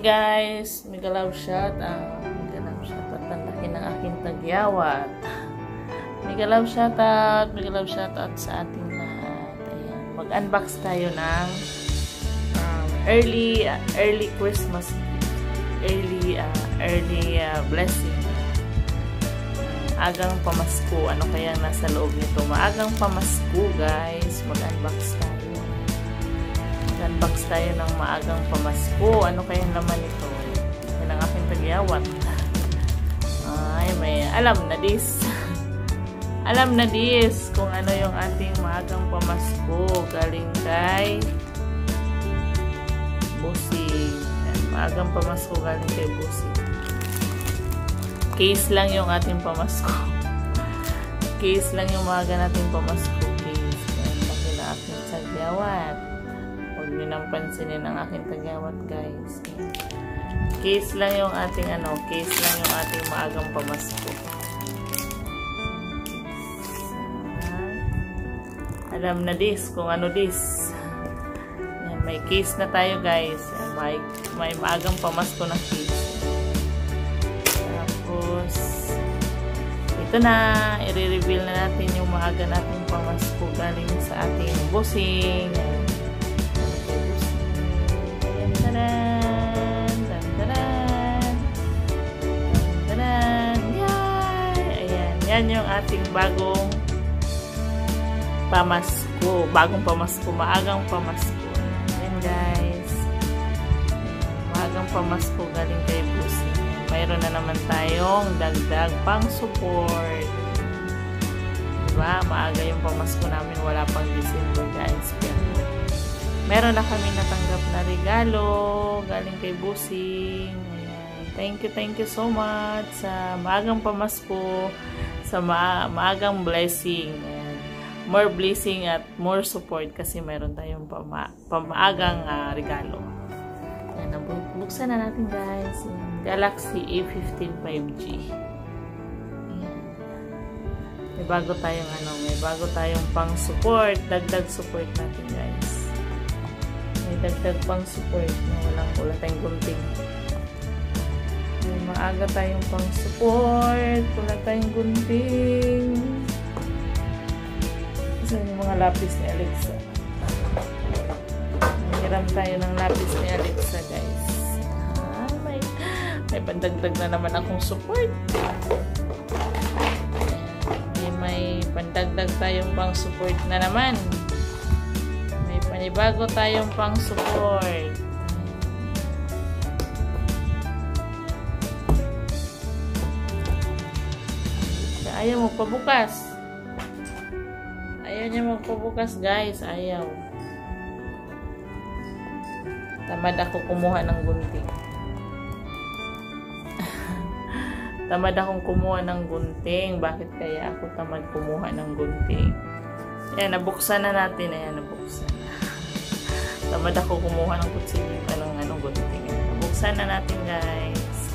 guys, Migalaw shot at ang laki ng aking tagyawat. Migalaw shot at sa ating lahat. Ayan, mag-unbox tayo ng early Christmas, early blessing. Agang pamasko. Ano kaya nasa loob nito? Maagang pamasko, guys. Mag-unbox tayo. Mag-unbox tayo ng maagang pamasko. Ano kaya laman nito? Yan ang aking tagyawat. Ay, may alam na this. Alam na this kung ano yung ating maagang pamasko. Galing kay Busing. Maagang pamasko galing kay Busing. Case lang yung ating pamasko. Case lang yung maaga nating pamasko. Case. Yan, laki na aking tagyawat. Huwag nyo nang pansinin ang aking tagyawat, guys. Case lang yung ating case lang yung ating maagang pamasko. Alam na this kung ano this. Yan, may case na tayo, guys. Yan, may maagang pamasko na case. Tapos ito na, i-reveal na natin yung maaga nating pamasko galing sa ating Busing. Yan yung ating bagong pamasko. Bagong pamasko. Maagang pamasko. Yan, guys. Maagang pamasko galing kay Busing. Mayroon na naman tayong dagdag pang support. Diba? Maaga yung pamasko namin. Wala pang December, guys. Pero meron na kami natanggap na regalo galing kay Busing. Ayan. Thank you so much sa maagang pamasko. Sa maagang blessing. Ayan. More blessing at more support kasi mayroon tayong pamaagang regalo. Ayan, buksan na natin, guys. Ayan. Galaxy A15 5G. Ayan. May bago tayong pang support. Dagdag support natin, guys. May dagdag pang support na wala tayong gunting. Maaga tayong pang support. Wala tayong gunting. Kasi yung mga lapis ni Alexa. Nangiram tayo ng lapis ni Alexa, guys. May pandagdag na naman akong support. May pandagdag tayong pang support na naman. May panibago tayong pang support. Ayaw magpabukas. Ayaw niya magpabukas, guys. Ayaw. Tamad ako kumuha ng gunting. Tamad akong kumuha ng gunting. Bakit kaya ako tamad kumuha ng gunting? Ayan, nabuksan na natin. Ayan, nabuksan. Tamad ako kumuha ng gunting. Gunting. Nabuksan na natin, guys.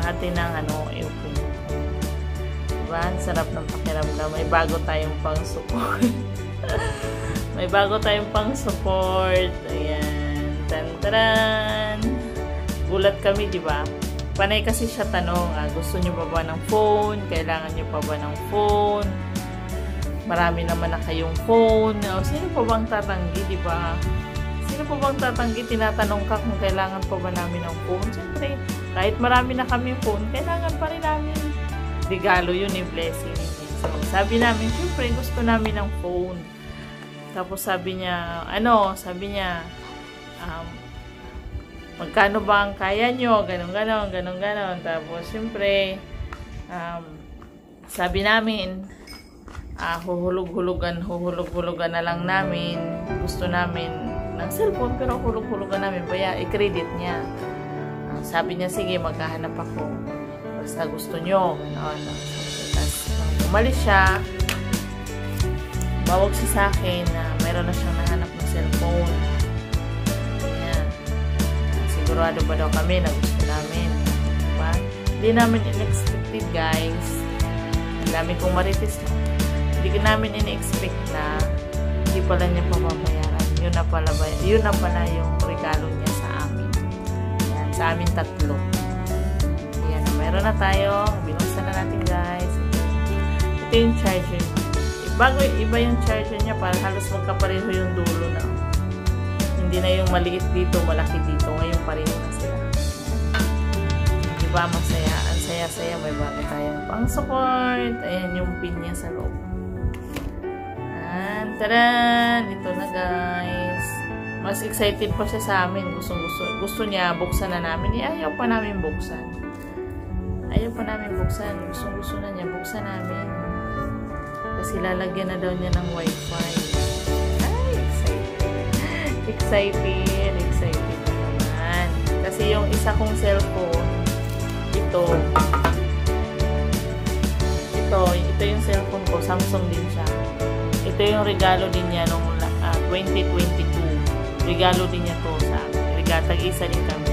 Atin ang i-open. Diba? Sarap ng pakiramdam. May bago tayong pang support. May bago tayong pang support. Ayan. Tantaran. Gulat kami, diba? Panay kasi siya tanong, gusto nyo ba ng phone? Kailangan nyo pa ba ng phone? Marami naman na kayong phone. Sino pa bang tatanggi, diba? Sino pa bang tatanggi? Tinatanong ka kung kailangan pa ba namin ng phone. Siyempre, kahit marami na kami phone, kailangan pa rin namin. Regalo yun, blessing. So, sabi namin, siyempre, gusto namin ng phone. Tapos sabi niya, magkano ba ang kaya nyo? Ganon. Tapos, siyempre, sabi namin, huhulog-hulugan na lang namin. Gusto namin ng cellphone, pero hulog-hulugan namin. Kaya, i-credit niya. Sabi niya, sige, maghahanap ako. Basta gusto nyo. Tapos, umalis siya. Bawag siya sa akin na mayroon na siyang nahanap ng cellphone. Ayan. Sigurado ba daw kami na gusto namin? Diba? Hindi namin in-expected, guys. Ang dami kong marites. Hindi namin in-expect na hindi pala niya pababayaran. Yun na pala yung regalo niya sa amin. sa amin 3. Ayan, mayroon na tayo. Binuksan na natin guys. Ito yung charger. Bago iba yung charger niya, para halos magkapareho yung dulo na. Hindi na yung maliit dito, malaki dito. Ngayon pareho na sila. Diba masaya? Ang saya-saya. May bago tayong pang support. Ayan yung pin niya sa loob. Taran! Ito na guys. Mas excited pa siya sa amin. Gusto niya, buksan na namin. Ayaw pa namin buksan. Gusto na niya, buksan namin. Kasi lalagyan na daw niya ng wifi. Ay, excited na naman. Kasi yung isa kong cellphone, ito yung cellphone ko, Samsung din siya. Ito yung regalo din niya nung 2022. Regalo din niya to sa akin. Tag-isa din kami.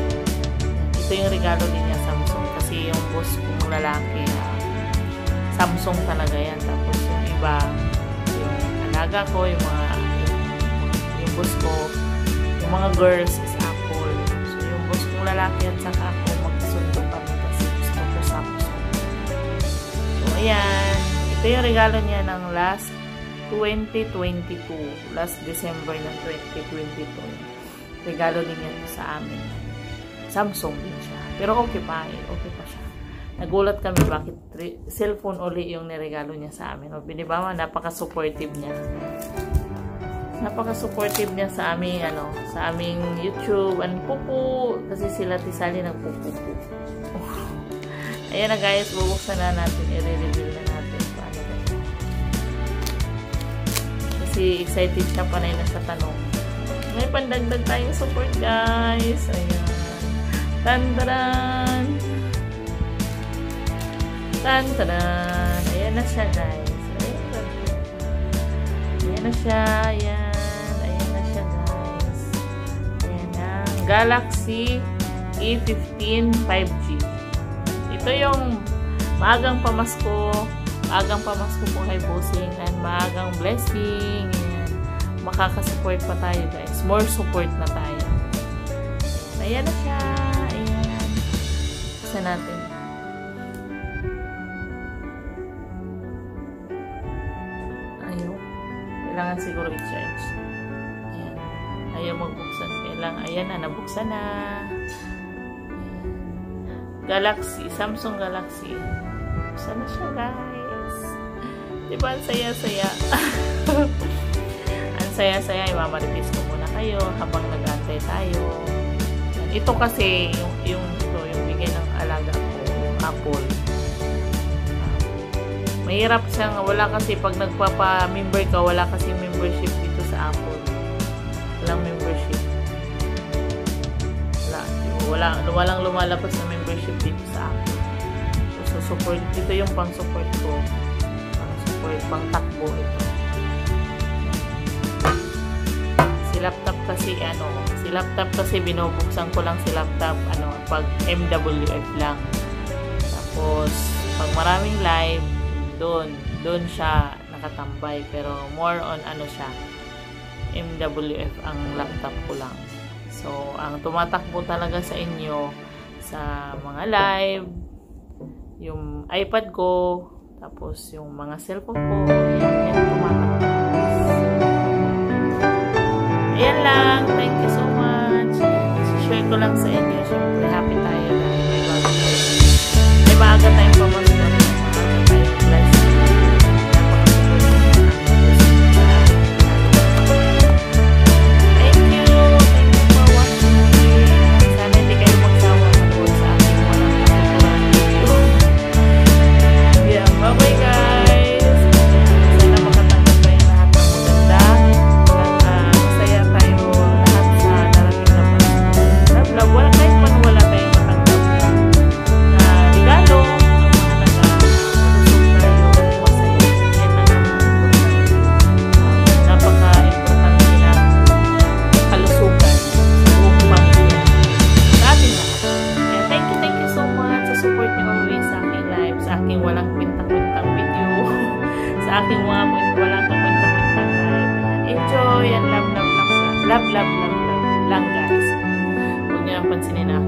Ito yung regalo din niya, Samsung. Kasi yung boss kong lalaki, Samsung talaga yan. Tapos yung iba, yung alaga ko, yung boss ko, yung mga girls is Apple. So yung boss kong lalaki at saka ako magsundo kami kasi gusto ko Samsung. So ayan, ito yung regalo niya ng last 2022. Last December ng 2022. Regalo din yan sa amin. Samsung din siya. Pero okay pa siya. Nagulat kami bakit cellphone uli yung niregalo niya sa amin. O, diba, napaka-supportive niya. Napaka-supportive niya sa aming, sa aming YouTube. Pupu. Kasi sila Tisali nagpupupu. Ayan na guys, bubuksan na natin. I-reveal na natin. Paano ba? Kasi excited siya, panay na sa tanong. May pandagdag tayong support guys. Ayan. Tandaran! Tandaran! Ayan na siya guys. Ayan na siya. Ayan na siya guys. Ayan na. Galaxy A15 5G. Ito yung maagang pamasko. Maagang pamasko po kay Bossing. And maagang blessing. Ayan. Makakasupport pa tayo guys. More support na tayo. Ayan na siya. Ayan. Buksan natin. Ayaw. Kailangan siguro i-charge. Ayan. Ayaw magbuksan. Kailangan. Ayan na. Nabuksan na. Ayan. Galaxy. Samsung Galaxy. Buksan na siya guys. Diba ang saya-saya? Ang saya-saya. Imamaritis ko muna kayo habang nag-antay tayo. Ito kasi yung bigay ng alaga ko, yung Apple. Mahirap siyang, wala kasi pag nagpapa-member ka, wala kasi membership dito sa Apple. Walang membership. Walang lumalabas na membership dito sa Apple. So support, ito yung pang-support ko. Pang-support, pang-takbo ito. Si laptop kasi binubuksan ko lang si laptop pag MWF lang. Tapos pag maraming live doon siya nakatambay, pero more on siya MWF ang laptop ko lang. So ang tumatakbo talaga sa inyo sa mga live, yung iPad ko, tapos yung mga cellphone ko, yan tumatakbo. Ayan lang. Thank you so much. Share ko lang sa inyo. Siyempre, happy tayo na may bago tayo. May maaga tayong pamasko. Love lang guys. Huwag niyo lang pansinin na